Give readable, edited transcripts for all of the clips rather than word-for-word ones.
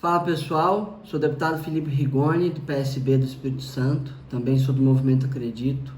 Fala pessoal, sou o deputado Felipe Rigoni, do PSB do Espírito Santo, também sou do Movimento Acredito,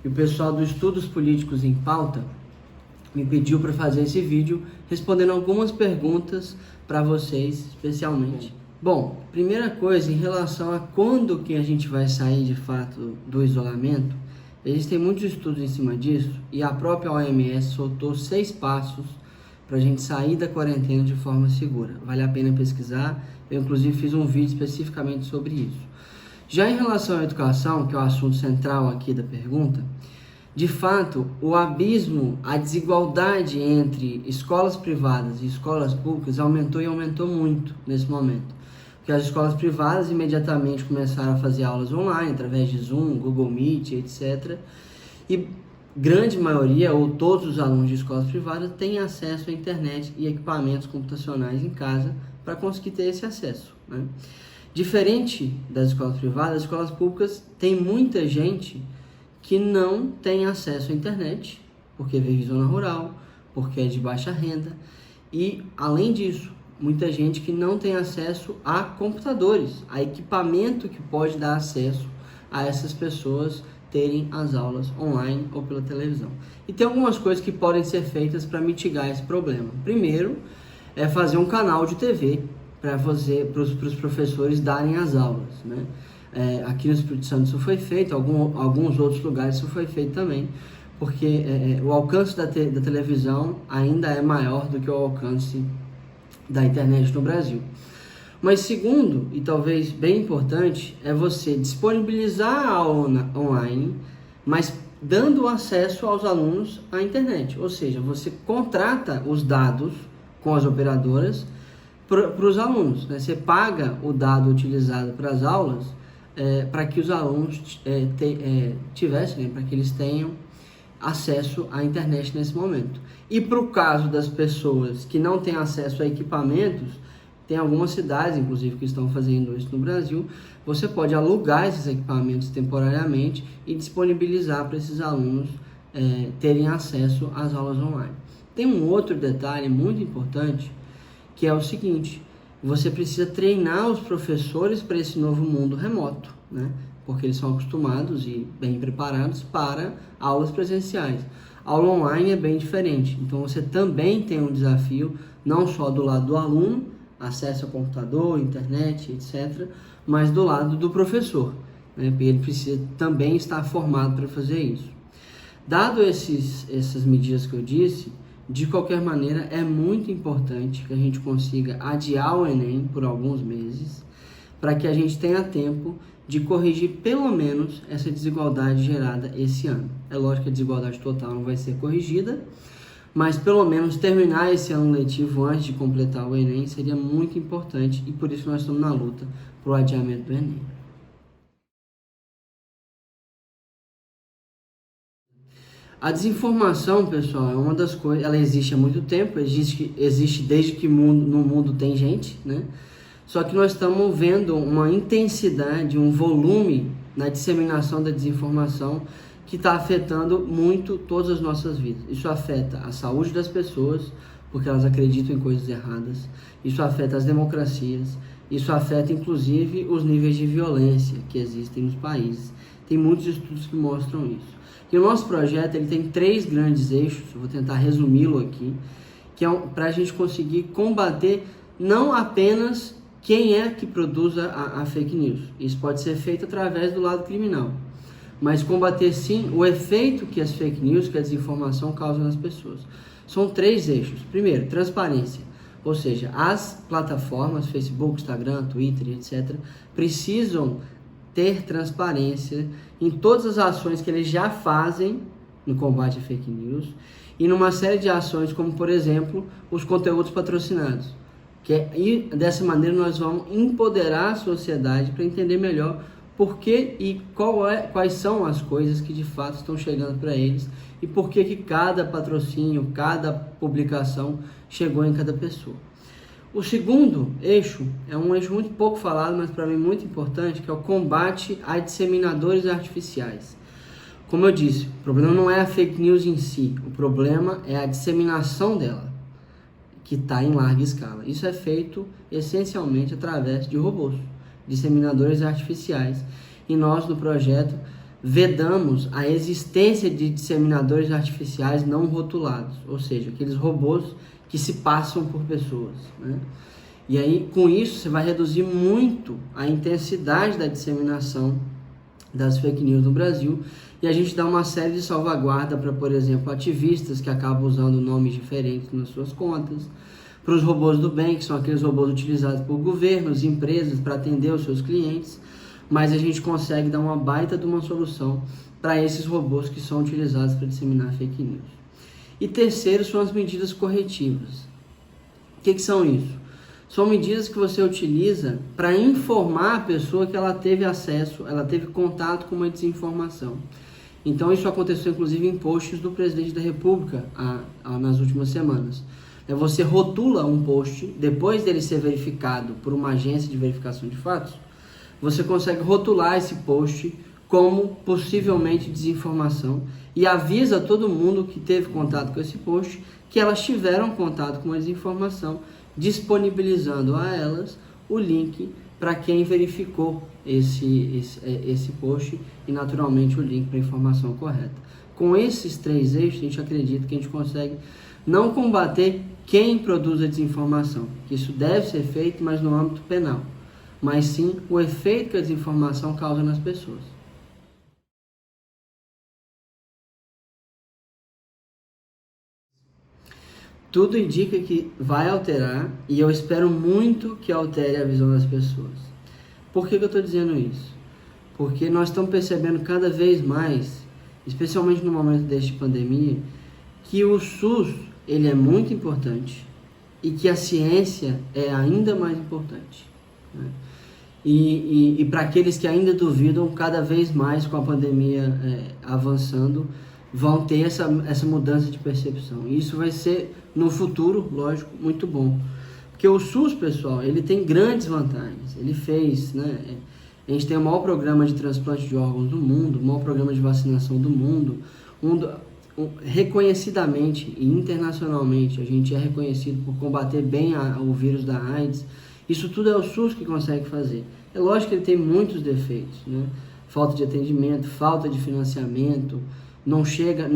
e o pessoal do Estudos Políticos em Pauta me pediu para fazer esse vídeo respondendo algumas perguntas para vocês, especialmente. Bom, primeira coisa, em relação a quando que a gente vai sair de fato do isolamento, existem muitos estudos em cima disso, e a própria OMS soltou 6 passos para a gente sair da quarentena de forma segura. Vale a pena pesquisar, eu inclusive fiz um vídeo especificamente sobre isso. Já em relação à educação, que é o assunto central aqui da pergunta, de fato, o abismo, a desigualdade entre escolas privadas e escolas públicas aumentou e aumentou muito nesse momento. Porque as escolas privadas imediatamente começaram a fazer aulas online, através de Zoom, Google Meet, etc. E grande maioria, ou todos os alunos de escolas privadas, têm acesso à internet e equipamentos computacionais em casa para conseguir ter esse acesso, né? Diferente das escolas privadas, as escolas públicas têm muita gente que não tem acesso à internet, porque vive em zona rural, porque é de baixa renda, e, além disso, muita gente que não tem acesso a computadores, a equipamento que pode dar acesso a essas pessoas terem as aulas online ou pela televisão. E tem algumas coisas que podem ser feitas para mitigar esse problema. Primeiro, é fazer um canal de TV para os professores darem as aulas, né? Aqui no Espírito Santo isso foi feito, alguns outros lugares isso foi feito também, porque o alcance da televisão ainda é maior do que o alcance da internet no Brasil. Mas segundo, e talvez bem importante, é você disponibilizar a aula online, mas dando acesso aos alunos à internet. Ou seja, você contrata os dados com as operadoras para os alunos, né? Você paga o dado utilizado para as aulas para que os alunos tivessem, né? Para que eles tenham acesso à internet nesse momento. E para o caso das pessoas que não têm acesso a equipamentos, tem algumas cidades, inclusive, que estão fazendo isso no Brasil, você pode alugar esses equipamentos temporariamente e disponibilizar para esses alunos terem acesso às aulas online. Tem um outro detalhe muito importante, que é o seguinte: você precisa treinar os professores para esse novo mundo remoto, né? Porque eles são acostumados e bem preparados para aulas presenciais. Aula online é bem diferente, então você também tem um desafio, não só do lado do aluno, acesso ao computador, internet, etc., mas do lado do professor, né? Porque ele precisa também estar formado para fazer isso. Dado essas medidas que eu disse, de qualquer maneira, é muito importante que a gente consiga adiar o Enem por alguns meses, para que a gente tenha tempo de corrigir pelo menos essa desigualdade gerada esse ano. É lógico que a desigualdade total não vai ser corrigida, mas pelo menos terminar esse ano letivo antes de completar o Enem seria muito importante, e por isso nós estamos na luta para o adiamento do Enem. A desinformação, pessoal, é uma das coisas, ela existe há muito tempo, existe desde que no mundo tem gente, né? Só que nós estamos vendo uma intensidade, um volume na disseminação da desinformação que está afetando muito todas as nossas vidas. Isso afeta a saúde das pessoas, porque elas acreditam em coisas erradas. Isso afeta as democracias. Isso afeta, inclusive, os níveis de violência que existem nos países. Tem muitos estudos que mostram isso. E o nosso projeto ele tem 3 grandes eixos, eu vou tentar resumi-lo aqui, que é para a gente conseguir combater não apenas quem é que produz a fake news. Isso pode ser feito através do lado criminal, mas combater sim o efeito que as fake news, que a desinformação causam nas pessoas. São 3 eixos. Primeiro, transparência. Ou seja, as plataformas, Facebook, Instagram, Twitter, etc., precisam ter transparência em todas as ações que eles já fazem no combate a fake news e numa série de ações, como, por exemplo, os conteúdos patrocinados. E dessa maneira nós vamos empoderar a sociedade para entender melhor por que e quais são as coisas que de fato estão chegando para eles e por que cada patrocínio, cada publicação chegou em cada pessoa. O segundo eixo é um eixo muito pouco falado, mas para mim muito importante, que é o combate a disseminadores artificiais. Como eu disse, o problema não é a fake news em si, o problema é a disseminação dela, que está em larga escala. Isso é feito essencialmente através de robôs, disseminadores artificiais. E nós, no projeto, vedamos a existência de disseminadores artificiais não rotulados, ou seja, aqueles robôs que se passam por pessoas, né? E aí, com isso, você vai reduzir muito a intensidade da disseminação das fake news no Brasil, e a gente dá uma série de salvaguarda para, por exemplo, ativistas que acabam usando nomes diferentes nas suas contas, para os robôs do bem, que são aqueles robôs utilizados por governos, empresas para atender os seus clientes, mas a gente consegue dar uma baita de uma solução para esses robôs que são utilizados para disseminar fake news. E terceiro são as medidas corretivas. O que são isso? São medidas que você utiliza para informar a pessoa que ela teve acesso, ela teve contato com uma desinformação. Então isso aconteceu inclusive em posts do presidente da República nas últimas semanas. Você rotula um post, depois dele ser verificado por uma agência de verificação de fatos, você consegue rotular esse post como possivelmente desinformação e avisa todo mundo que teve contato com esse post que elas tiveram contato com a desinformação, disponibilizando a elas o link para quem verificou esse post e naturalmente o link para a informação correta. Com esses 3 eixos, a gente acredita que a gente consegue não combater quem produz a desinformação, que isso deve ser feito, mas no âmbito penal, mas sim o efeito que a desinformação causa nas pessoas. Tudo indica que vai alterar e eu espero muito que altere a visão das pessoas. Por que eu estou dizendo isso? Porque nós estamos percebendo cada vez mais, especialmente no momento desta pandemia, que o SUS ele é muito importante e que a ciência é ainda mais importante, né? E para aqueles que ainda duvidam, cada vez mais com a pandemia avançando, vão ter essa mudança de percepção. E isso vai ser, no futuro, lógico, muito bom. Porque o SUS, pessoal, ele tem grandes vantagens. Ele fez, né? A gente tem o maior programa de transplante de órgãos do mundo, o maior programa de vacinação do mundo. Reconhecidamente e internacionalmente, a gente é reconhecido por combater bem o vírus da AIDS. Isso tudo é o SUS que consegue fazer. É lógico que ele tem muitos defeitos, né? Falta de atendimento, falta de financiamento, não chega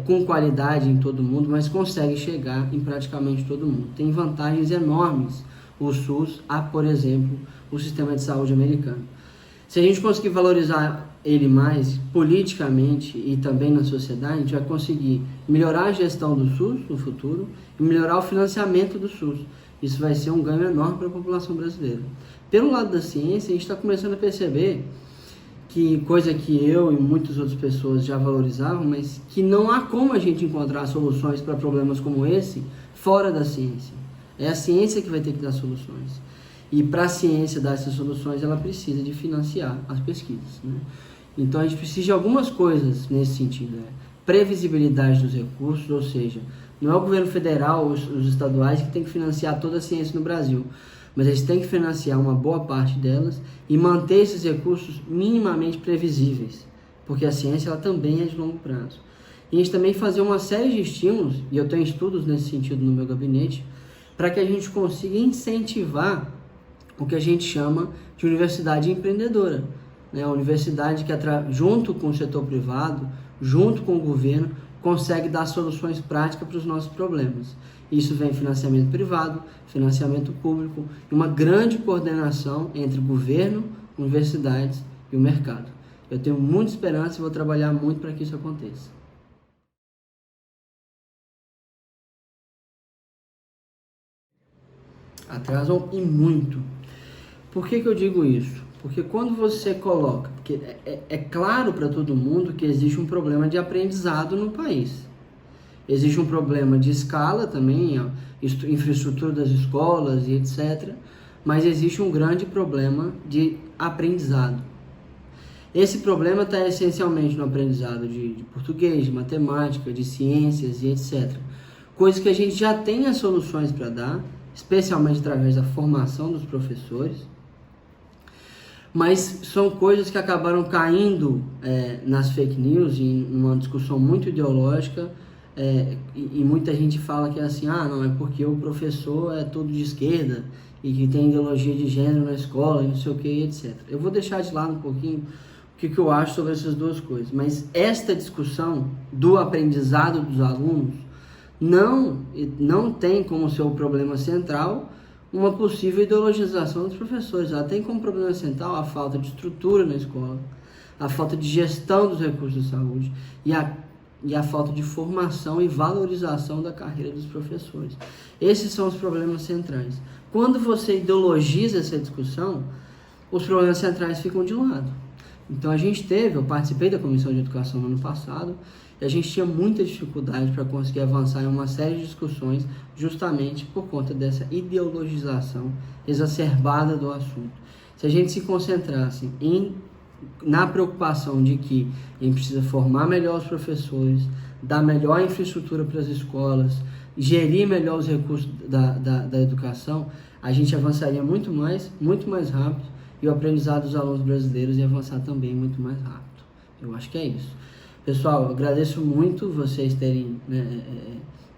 com qualidade em todo mundo, mas consegue chegar em praticamente todo mundo. Tem vantagens enormes o SUS por exemplo, o sistema de saúde americano. Se a gente conseguir valorizar ele mais politicamente e também na sociedade, a gente vai conseguir melhorar a gestão do SUS no futuro e melhorar o financiamento do SUS. Isso vai ser um ganho enorme para a população brasileira. Pelo lado da ciência, a gente está começando a perceber que coisa que eu e muitas outras pessoas já valorizavam, mas que não há como a gente encontrar soluções para problemas como esse fora da ciência. É a ciência que vai ter que dar soluções. E para a ciência dar essas soluções, ela precisa de financiar as pesquisas, né? Então a gente precisa de algumas coisas nesse sentido, né? Previsibilidade dos recursos, ou seja, não é o governo federal, os estaduais que tem que financiar toda a ciência no Brasil, mas eles têm que financiar uma boa parte delas e manter esses recursos minimamente previsíveis, porque a ciência ela também é de longo prazo. E a gente também fazer uma série de estímulos, e eu tenho estudos nesse sentido no meu gabinete, para que a gente consiga incentivar o que a gente chama de universidade empreendedora, né? A universidade que, junto com o setor privado, junto com o governo, consegue dar soluções práticas para os nossos problemas. Isso vem financiamento privado, financiamento público e uma grande coordenação entre governo, universidades e o mercado. Eu tenho muita esperança e vou trabalhar muito para que isso aconteça. Atrasam e muito. Por que eu digo isso? Porque quando você coloca... Porque é claro para todo mundo que existe um problema de aprendizado no país. Existe um problema de escala também, infraestrutura das escolas e etc. Mas existe um grande problema de aprendizado. Esse problema está essencialmente no aprendizado de português, de matemática, de ciências e etc. Coisas que a gente já tem as soluções para dar, especialmente através da formação dos professores, mas são coisas que acabaram caindo nas fake news, em uma discussão muito ideológica, e muita gente fala que é assim, não, é porque o professor é todo de esquerda e que tem ideologia de gênero na escola e não sei o que, etc. Eu vou deixar de lado um pouquinho o que eu acho sobre essas duas coisas, mas esta discussão do aprendizado dos alunos não tem como seu problema central uma possível ideologização dos professores. Ela tem como problema central a falta de estrutura na escola, a falta de gestão dos recursos de saúde e a falta de formação e valorização da carreira dos professores. Esses são os problemas centrais. Quando você ideologiza essa discussão, os problemas centrais ficam de lado. Então eu participei da Comissão de Educação no ano passado, e a gente tinha muita dificuldade para conseguir avançar em uma série de discussões, justamente por conta dessa ideologização exacerbada do assunto. Se a gente se concentrasse na preocupação de que a gente precisa formar melhor os professores, dar melhor infraestrutura para as escolas, gerir melhor os recursos da educação, a gente avançaria muito mais rápido, e o aprendizado dos alunos brasileiros ia avançar também muito mais rápido. Eu acho que é isso. Pessoal, eu agradeço muito vocês terem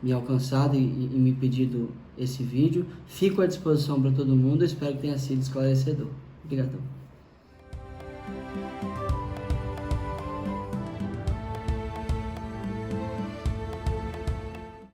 me alcançado e me pedido esse vídeo. Fico à disposição para todo mundo, espero que tenha sido esclarecedor. Obrigadão.